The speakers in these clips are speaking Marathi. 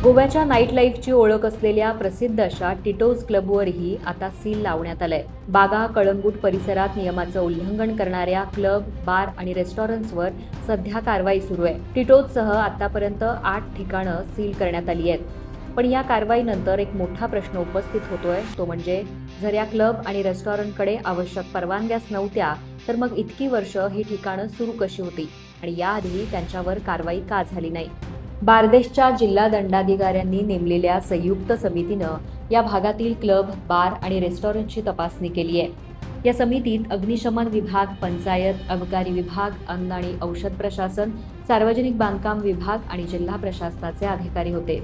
गोव्याच्या नाईट लाईफची ओळख असलेल्या प्रसिद्ध अशा टिटोज क्लबवरही आता सील लावण्यात आलंय. बागा कळंगूट परिसरात नियमाचं उल्लंघन करणाऱ्या क्लब, बार आणि रेस्टॉरंट्सवर सध्या कारवाई सुरू आहे. टिटोजसह आतापर्यंत 8 ठिकाणं सील करण्यात आली आहेत. पण या कारवाईनंतर एक मोठा प्रश्न उपस्थित होतोय, तो म्हणजे जर या क्लब आणि रेस्टॉरंटकडे आवश्यक परवानग्याच नव्हत्या, तर मग इतकी वर्ष ही ठिकाणं सुरू कशी होती आणि याआधी त्यांच्यावर कारवाई का झाली नाही? बारदेशच्या जिल्हा दंडाधिकाऱ्यांनी नेमलेल्या संयुक्त समितीनं या भागातील क्लब, बार आणि रेस्टॉरंटची तपासणी केली आहे. या समितीत अग्निशमन विभाग, पंचायत, अबकारी विभाग, अन्न आणि औषध प्रशासन, सार्वजनिक बांधकाम विभाग आणि जिल्हा प्रशासनाचे अधिकारी होते.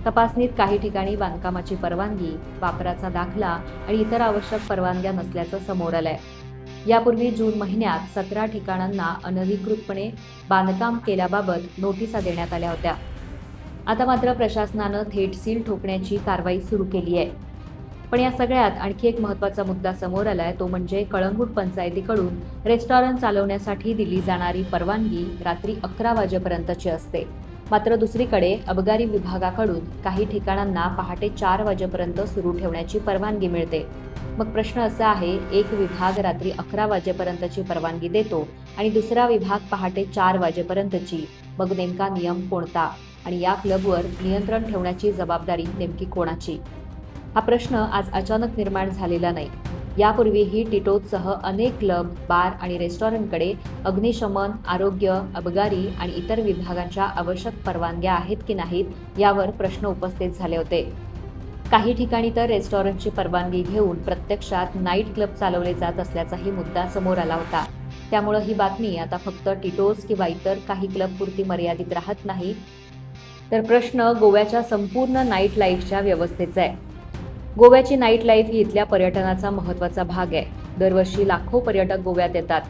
तपासणीत काही ठिकाणी बांधकामाची परवानगी, वापराचा दाखला आणि इतर आवश्यक परवानग्या नसल्याचं समोर आलंय. यापूर्वी जून महिन्यात 17 ठिकाणांना अनधिकृतपणे बांधकाम केल्याबाबत नोटिसा देण्यात आल्या होत्या. आता मात्र प्रशासनानं थेट सील ठोकण्याची कारवाई सुरू केली आहे. पण या सगळ्यात आणखी एक महत्त्वाचा मुद्दा समोर आलाय, तो म्हणजे कळंगूट पंचायतीकडून रेस्टॉरंट चालवण्यासाठी दिली जाणारी परवानगी रात्री 11 वाजेपर्यंतची असते. मात्र दुसरीकडे अबकारी विभागाकडून काही ठिकाणांना पहाटे 4 वाजेपर्यंत सुरू ठेवण्याची परवानगी मिळते. मग प्रश्न असा आहे, एक विभाग रात्री 11 वाजेपर्यंतची परवानगी देतो आणि दुसरा विभाग पहाटे 4 वाजेपर्यंतची. मग नेमका नियम कोणता आणि या क्लबवर नियंत्रण ठेवण्याची जबाबदारी नेमकी कोणाची? हा प्रश्न आज अचानक निर्माण झालेला नाही. यापूर्वीही टिटोजसह अनेक क्लब, बार आणि रेस्टॉरंटकडे अग्निशमन, आरोग्य, अबकारी आणि इतर विभागांच्या आवश्यक परवानग्या आहेत की नाहीत यावर प्रश्न उपस्थित झाले होते. काही ठिकाणी तर रेस्टॉरंटची परवानगी घेऊन प्रत्यक्षात नाईट क्लब चालवले जात असल्याचाही मुद्दा समोर आला होता. त्यामुळे ही बातमी आता फक्त टिटोज किंवा इतर काही क्लबपुरती मर्यादित राहत नाही, तर प्रश्न गोव्याच्या संपूर्ण नाईट लाईफच्या व्यवस्थेचा आहे. गोव्याची नाईट लाईफ ही इथल्या पर्यटनाचा महत्त्वाचा भाग आहे. दरवर्षी लाखो पर्यटक गोव्यात येतात.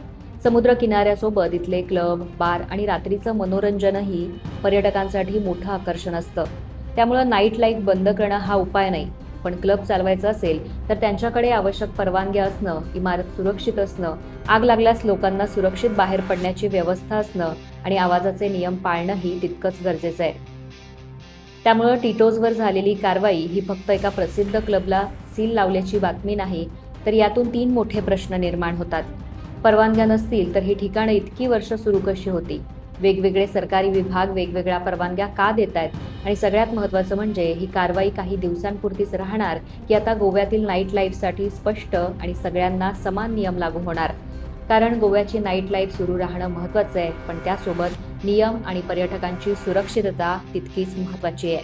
समुद्र किनाऱ्यासोबत इथले क्लब, बार आणि रात्रीचं मनोरंजनही पर्यटकांसाठी मोठं आकर्षण असतं. त्यामुळं नाईट लाईफ बंद करणं हा उपाय नाही. पण क्लब चालवायचा असेल तर त्यांच्याकडे आवश्यक परवानग्या असणं, इमारत सुरक्षित असणं, आग लागल्यास लोकांना सुरक्षित बाहेर पडण्याची व्यवस्था असणं आणि आवाजाचे नियम पाळणंही तितकंच गरजेचं आहे. त्यामुळं टिटोजवर झालेली कारवाई ही फक्त एका प्रसिद्ध क्लबला सील लावल्याची बातमी नाही, तर यातून 3 मोठे प्रश्न निर्माण होतात. परवानग्या नसतील तर ही ठिकाणं इतकी वर्ष सुरू कशी होती? वेगवेगळे सरकारी विभाग वेगवेगळ्या परवानग्या का देत आहेत? आणि सगळ्यात महत्त्वाचं म्हणजे ही कारवाई काही दिवसांपुरतीच राहणार की आता गोव्यातील नाईट लाईफसाठी स्पष्ट आणि सगळ्यांना समान नियम लागू होणार? कारण गोव्याची नाईट लाईफ सुरू राहणं महत्त्वाचं आहे, पण त्यासोबत नियम आणि पर्यटकांची सुरक्षितता तितकीच महत्त्वाची आहे.